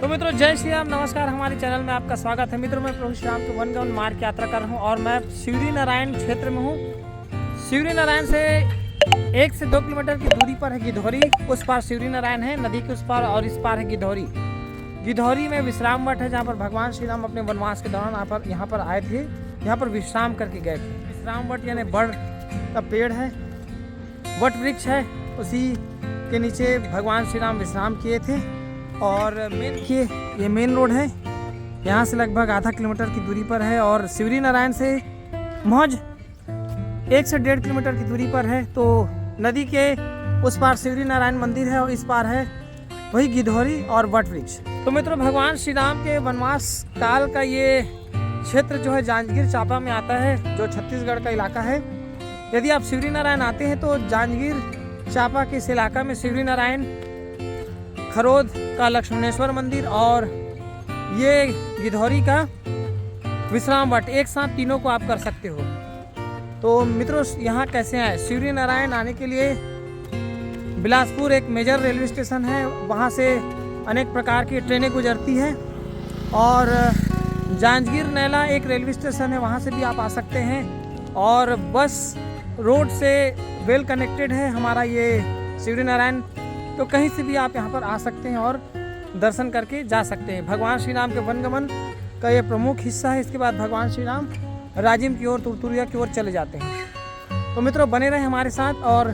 तो मित्रों जय श्री राम, नमस्कार। हमारे चैनल में आपका स्वागत है। मित्रों मैं प्रभु श्री राम के वनगमन मार्ग की यात्रा कर रहा हूँ और मैं शिवरी नारायण क्षेत्र में हूँ। शिवरी नारायण से 1 से 2 किलोमीटर की दूरी पर है गिधौरी। उस पार शिवरी नारायण है नदी के उस पार, और इस पार है गिधौरी। गिधौरी में विश्राम मठ है, जहाँ पर भगवान श्री राम अपने वनवास के दौरान यहाँ पर आए थे, यहाँ पर विश्राम करके गए थे। विश्राम मठ यानी बड़ का पेड़ है, वट वृक्ष है, उसी के नीचे भगवान श्री राम विश्राम किए थे। और ये मेन रोड है, यहाँ से लगभग आधा किलोमीटर की दूरी पर है। और शिवरी नारायण से महज 1 से 1.5 किलोमीटर की दूरी पर है। तो नदी के उस पार शिवरी नारायण मंदिर है और इस पार है वही गिधौरी और वट वृक्ष। तो मित्रों भगवान श्री राम के वनवास काल का ये क्षेत्र जो है जांजगीर चांपा में आता है, जो छत्तीसगढ़ का इलाका है। यदि आप शिवरी नारायण आते हैं तो जांजगीर चांपा के इस इलाका में शिवरी नारायण, खरोद का लक्ष्मणेश्वर मंदिर और ये गिधौरी का विश्राम मठ, एक साथ तीनों को आप कर सकते हो। तो मित्रों यहाँ कैसे आए? शिवरी नारायण आने के लिए बिलासपुर एक मेजर रेलवे स्टेशन है, वहाँ से अनेक प्रकार की ट्रेनें गुजरती हैं। और जांजगीर नैला एक रेलवे स्टेशन है, वहाँ से भी आप आ सकते हैं। और बस रोड से वेल कनेक्टेड है हमारा ये शिवरी नारायण। तो कहीं से भी आप यहाँ पर आ सकते हैं और दर्शन करके जा सकते हैं। भगवान श्री राम के वनगमन का ये प्रमुख हिस्सा है। इसके बाद भगवान श्री राम राजिम की ओर, तुरतुरिया की ओर चले जाते हैं। तो मित्रों बने रहे हमारे साथ और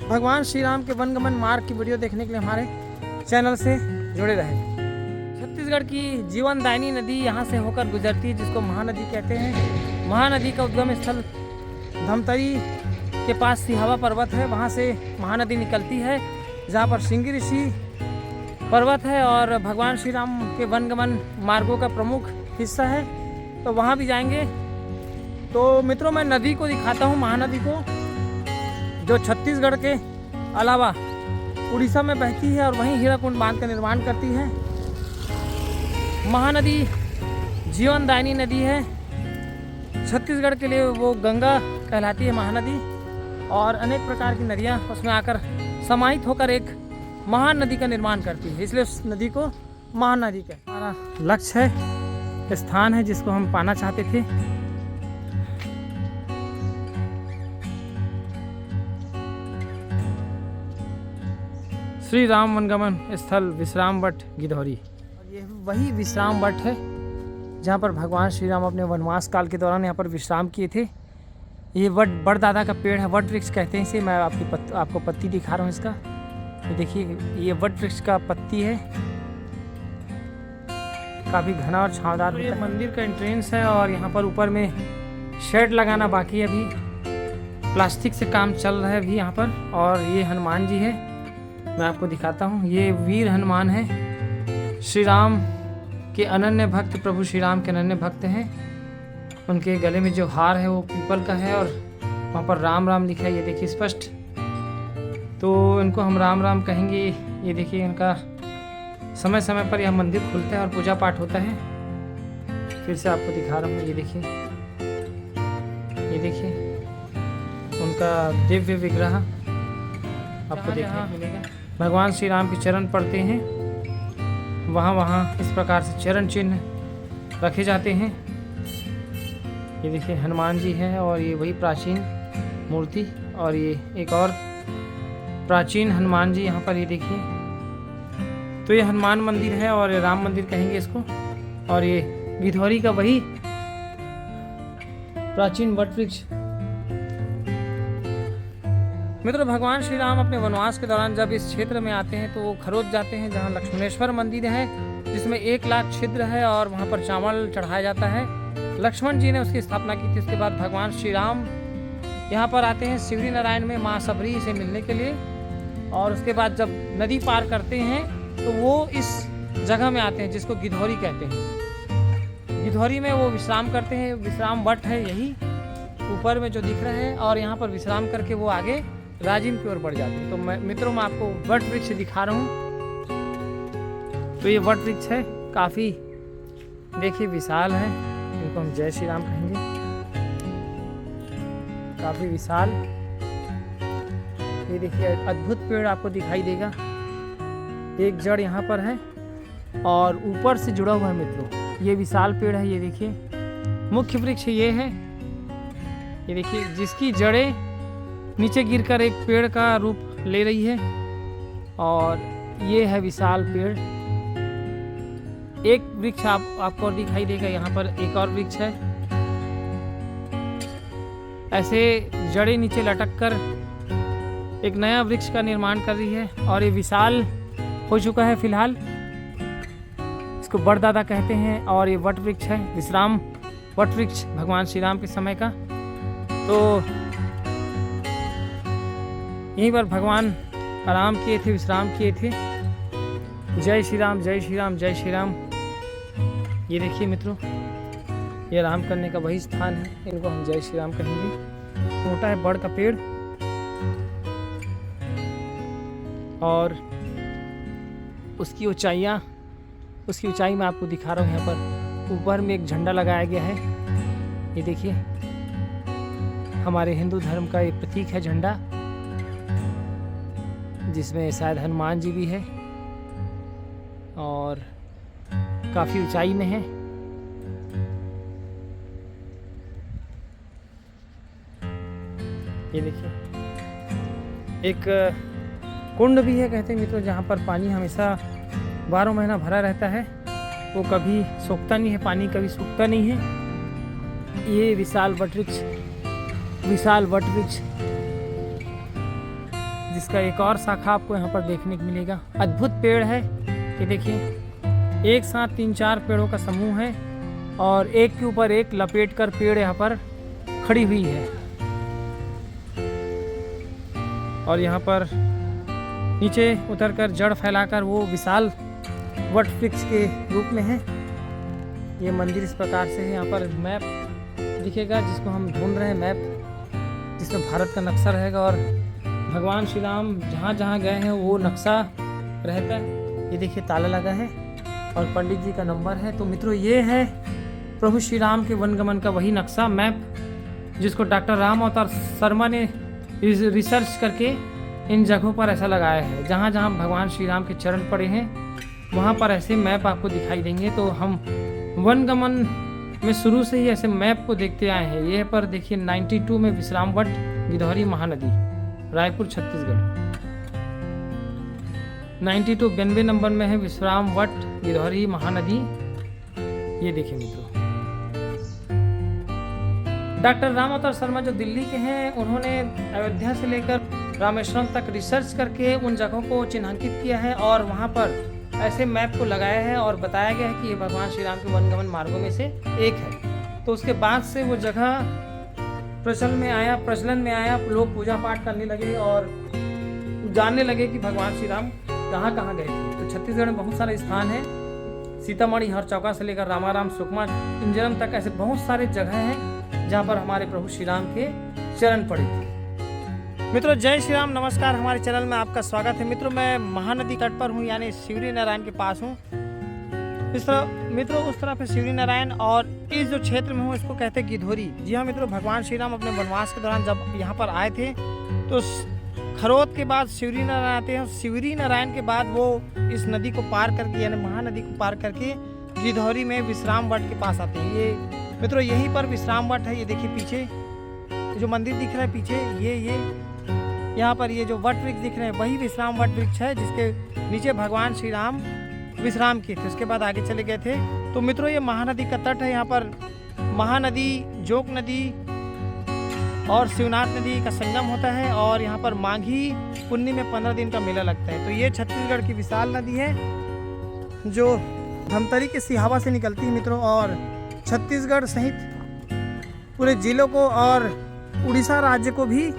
भगवान श्री राम के वनगमन मार्ग की वीडियो देखने के लिए हमारे चैनल से जुड़े रहें। छत्तीसगढ़ की जीवनदायिनी नदी यहाँ से होकर गुजरती है, जिसको महानदी कहते हैं। महानदी का उद्गम स्थल धमतरी के पास सिहावा पर्वत है, वहाँ से महानदी निकलती है, जहाँ पर सिंगी ऋषि पर्वत है और भगवान श्री राम के वनगमन मार्गों का प्रमुख हिस्सा है। तो वहाँ भी जाएंगे। तो मित्रों मैं नदी को दिखाता हूँ, महानदी को, जो छत्तीसगढ़ के अलावा उड़ीसा में बहती है और वहीं हीराकुंड बांध का निर्माण करती है। महानदी जीवनदायिनी नदी है। छत्तीसगढ़ के लिए वो गंगा कहलाती है महानदी, और अनेक प्रकार की नदियाँ उसमें आकर समाहित होकर एक महान नदी का निर्माण करती है, इसलिए उस नदी को महानदी का हमारा लक्ष्य है, स्थान है जिसको हम पाना चाहते थे। श्री राम वनगमन स्थल विश्राम वट गिधौरी। और ये वही विश्राम वट है जहाँ पर भगवान श्री राम अपने वनवास काल के दौरान यहाँ पर विश्राम किए थे। ये बड़दादा का पेड़ है, वट वृक्ष कहते हैं इसे। मैं आपको पत्ती दिखा रहा हूँ इसका। ये देखिए, ये वट वृक्ष का पत्ती है, काफ़ी घना और छांवदार होता है। मंदिर का एंट्रेंस है और यहाँ पर ऊपर में शेड लगाना बाकी है, अभी प्लास्टिक से काम चल रहा है अभी यहाँ पर। और ये हनुमान जी है, मैं आपको दिखाता हूँ। ये वीर हनुमान है, श्री राम के अनन्य भक्त, प्रभु श्री राम के अनन्य भक्त हैं। उनके गले में जो हार है वो पीपल का है और वहाँ पर राम राम लिखा है, ये देखिए स्पष्ट। तो इनको हम राम राम कहेंगे। ये देखिए, इनका समय समय पर यह मंदिर खुलता है और पूजा पाठ होता है। फिर से आपको दिखा रहा हूँ, ये देखिए, ये देखिए उनका दिव्य विग्रह आपको देखने को मिलेगा। भगवान श्री राम के चरण पड़ते हैं, वहाँ इस प्रकार से चरण चिन्ह रखे जाते हैं। ये देखिए हनुमान जी है और ये वही प्राचीन मूर्ति, और ये एक और प्राचीन हनुमान जी यहाँ पर, ये देखिए। तो ये हनुमान मंदिर है और राम मंदिर कहेंगे इसको। और ये गिधौरी का वही प्राचीन वट वृक्ष। मित्रों भगवान श्री राम अपने वनवास के दौरान जब इस क्षेत्र में आते हैं तो वो खरोद जाते हैं, जहाँ लक्ष्मणेश्वर मंदिर है, जिसमें 1 लाख छिद्र है और वहाँ पर चावल चढ़ाया जाता है। लक्ष्मण जी ने उसकी स्थापना की थी। उसके बाद भगवान श्री राम यहाँ पर आते हैं शिवरी नारायण में माँ सबरी से मिलने के लिए। और उसके बाद जब नदी पार करते हैं तो वो इस जगह में आते हैं जिसको गिधौरी कहते हैं। गिधौरी में वो विश्राम करते हैं, विश्राम वट है यही ऊपर में जो दिख रहा है। और यहाँ पर विश्राम करके वो आगे राजिम की ओर बढ़ जाते हैं। तो मित्रों मैं आपको वट वृक्ष दिखा रहा हूँ। तो ये वट वृक्ष है, काफ़ी देखिए विशाल है, इनको हम जय श्री राम कहेंगे। काफ़ी विशाल, ये देखिए अद्भुत पेड़ आपको दिखाई देगा। एक जड़ यहाँ पर है और ऊपर से जुड़ा हुआ है मित्रों। ये विशाल पेड़ है, ये देखिए मुख्य वृक्ष ये है, ये देखिए जिसकी जड़ें नीचे गिरकर एक पेड़ का रूप ले रही है। और ये है विशाल पेड़। एक वृक्ष आपको और दिखाई देगा, यहाँ पर एक और वृक्ष है। ऐसे जड़ें नीचे लटक कर एक नया वृक्ष का निर्माण कर रही है और ये विशाल हो चुका है फिलहाल। इसको बड़दादा कहते हैं और ये वट वृक्ष है, विश्राम वट वृक्ष भगवान श्री राम के समय का। तो यहीं पर भगवान आराम किए थे, विश्राम किए थे। जय श्री राम, जय श्री राम, जय श्री राम। ये देखिए मित्रों, ये आराम करने का वही स्थान है, इनको हम जय श्री राम कहेंगे। मोटा है बड़ का पेड़ और उसकी ऊंचाई मैं आपको दिखा रहा हूँ। यहाँ पर ऊपर में एक झंडा लगाया गया है, ये देखिए हमारे हिंदू धर्म का एक प्रतीक है झंडा, जिसमें शायद हनुमान जी भी है और काफ़ी ऊंचाई में है। ये देखिए एक कुंड भी है कहते हैं मित्रों, जहाँ पर पानी हमेशा 12 महीना भरा रहता है, वो कभी सूखता नहीं है, पानी कभी सूखता नहीं है। ये विशाल वट वृक्ष जिसका एक और शाखा आपको यहाँ पर देखने को मिलेगा। अद्भुत पेड़ है, ये देखिए एक साथ 3-4 पेड़ों का समूह है और एक के ऊपर एक लपेट कर पेड़ यहाँ पर खड़ी हुई है। और यहाँ पर नीचे उतरकर जड़ फैलाकर वो विशाल वट वृक्ष के रूप में है। ये मंदिर इस प्रकार से है। यहाँ पर मैप दिखेगा जिसको हम ढूंढ रहे हैं, मैप जिसमें भारत का नक्शा रहेगा और भगवान श्री राम जहाँ जहाँ गए हैं वो नक्शा रहता है। ये देखिए ताला लगा है और पंडित जी का नंबर है। तो मित्रों ये है प्रभु श्री राम के वनगमन का वही नक्शा, मैप, जिसको डॉक्टर राम अवतार शर्मा ने रिसर्च करके इन जगहों पर ऐसा लगाया है। जहाँ जहाँ भगवान श्री राम के चरण पड़े हैं वहाँ पर ऐसे मैप आपको दिखाई देंगे। तो हम वनगमन में शुरू से ही ऐसे मैप को देखते आए हैं। ये पर देखिए 92 में विश्रामवट गिधौरी महानदी, रायपुर छत्तीसगढ़। 92 नंबर में है विश्रामवट गिधौरी महानदी। ये देखिए मित्रों, डॉक्टर राम अवतार शर्मा जो दिल्ली के हैं, उन्होंने अयोध्या से लेकर रामेश्वरम तक रिसर्च करके उन जगहों को चिन्हांकित किया है और वहाँ पर ऐसे मैप को लगाया है और बताया गया है कि ये भगवान श्री राम के वनगमन मार्गों में से एक है। तो उसके बाद से वो जगह प्रचलन में आया, लोग पूजा पाठ करने लगे और जानने लगे कि भगवान श्री राम कहाँ कहाँ गए थे। तो छत्तीसगढ़ में बहुत सारे स्थान हैं, सीतामढ़ी हरचौका से लेकर रामाराम, सुकमा, इंजरम तक ऐसे बहुत सारे जगह हैं जहाँ पर हमारे प्रभु श्री राम के चरण पड़े थे। मित्रों जय श्री राम, नमस्कार। हमारे चैनल में आपका स्वागत है। मित्रों मैं महानदी तट पर हूँ, यानी शिवरी नारायण के पास हूँ। इस तरह मित्रों उस तरफ है शिवरी नारायण और इस जो क्षेत्र में हूँ इसको कहते हैं गिधौरी। जी हाँ मित्रों, भगवान श्री राम अपने वनवास के दौरान जब यहाँ पर आए थे तो खरोद के बाद शिवरी नारायण आते हैं। शिवरी नारायण के बाद वो इस नदी को पार करके यानी महानदी को पार करके गिधौरी में विश्रामवट के पास आते हैं। ये मित्रों यहीं पर विश्रामवट है। ये देखिए पीछे जो मंदिर दिख रहा है पीछे, ये यहाँ पर ये जो वट वृक्ष दिख रहे हैं वही विश्राम वट वृक्ष है, जिसके नीचे भगवान श्री राम विश्राम किए थे। उसके बाद आगे चले गए थे। तो मित्रों ये महानदी का तट है। यहाँ पर महानदी, जोक नदी और शिवनाथ नदी का संगम होता है और यहाँ पर माघी पुन्नी में 15 दिन का मेला लगता है। तो ये छत्तीसगढ़ की विशाल नदी है जो धमतरी के सिहावा से निकलती है मित्रों और छत्तीसगढ़ सहित पूरे जिलों को और उड़ीसा राज्य को भी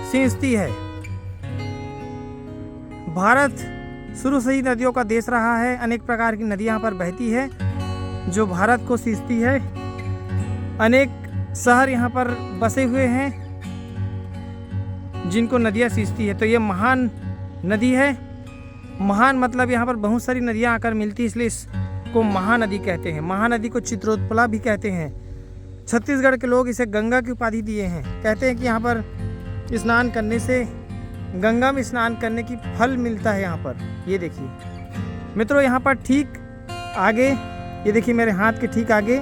सींचती है। भारत शुरू से ही नदियों का देश रहा है। अनेक प्रकार की नदियां यहाँ पर बहती है जो भारत को सींचती है। अनेक शहर यहाँ पर बसे हुए हैं जिनको नदियाँ सींचती है। तो ये महान नदी है। महान मतलब यहाँ पर बहुत सारी नदियाँ आकर मिलती है, इसलिए इसको महानदी कहते हैं। महानदी को चित्रोत्पला भी कहते हैं। छत्तीसगढ़ के लोग इसे गंगा की उपाधि दिए हैं। कहते हैं कि यहाँ पर स्नान करने से गंगा में स्नान करने की फल मिलता है यहाँ पर। ये देखिए मित्रों, यहाँ पर ठीक आगे ये देखिए मेरे हाथ के ठीक आगे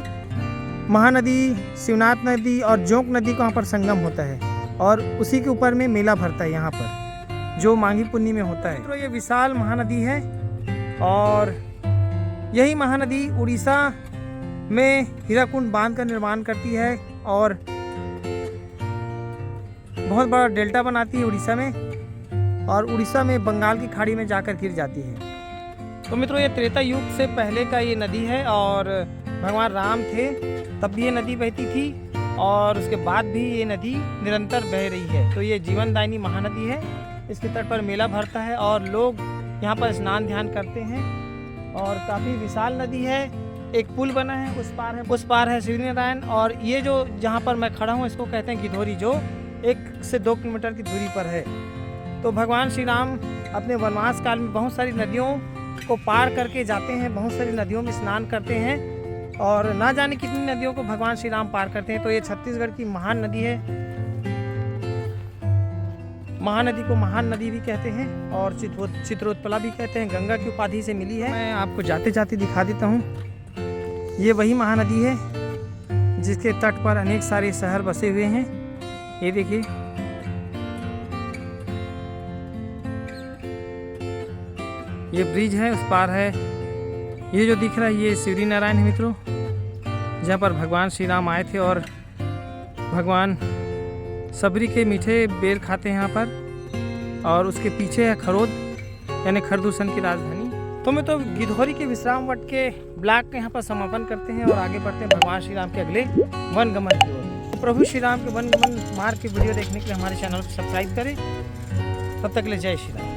महानदी, शिवनाथ नदी और जोंक नदी का वहाँ पर संगम होता है और उसी के ऊपर में मेला भरता है यहाँ पर, जो माघी पुन्नी में होता है। तो ये विशाल महानदी है और यही महानदी उड़ीसा में हीराकुंड बांध का निर्माण करती है और बहुत बड़ा डेल्टा बनाती है उड़ीसा में, और उड़ीसा में बंगाल की खाड़ी में जाकर गिर जाती है। तो मित्रों ये त्रेता युग से पहले का ये नदी है और भगवान राम थे तब भी ये नदी बहती थी और उसके बाद भी ये नदी निरंतर बह रही है। तो ये जीवनदायिनी महानदी है। इसके तट पर मेला भरता है और लोग यहाँ पर स्नान ध्यान करते हैं और काफ़ी विशाल नदी है। एक पुल बना है, उस पार है शिवरी नारायण, और ये जो जहाँ पर मैं खड़ा हूँ इसको कहते हैं गिधौरी, जो 1 से 2 किलोमीटर की दूरी पर है। तो भगवान श्री राम अपने वनवास काल में बहुत सारी नदियों को पार करके जाते हैं, बहुत सारी नदियों में स्नान करते हैं और ना जाने कितनी नदियों को भगवान श्री राम पार करते हैं। तो ये छत्तीसगढ़ की महान नदी है। महानदी को महान नदी भी कहते हैं और चित्रोत्पला भी कहते हैं, गंगा की उपाधि से मिली है। मैं आपको जाते जाते दिखा देता हूँ। ये वही महानदी है जिसके तट पर अनेक सारे शहर बसे हुए हैं। ये देखिए, ये ब्रिज है, उस पार है। ये जो दिख रहा है ये शिवरी नारायण है मित्रों, जहाँ पर भगवान श्री राम आए थे और भगवान सबरी के मीठे बेर खाते हैं यहाँ पर। और उसके पीछे है खरोद, यानी खरदूषण की राजधानी। तो मैं तो गिधौरी के विश्राम वट के ब्लॉग के यहाँ पर समापन करते हैं और आगे बढ़ते हैं भगवान श्री राम के अगले वनगमन की ओर। प्रभु श्री राम के वनगमन मार्ग की वीडियो देखने के लिए हमारे चैनल को सब्सक्राइब करें। तब तक के लिए जय श्री राम।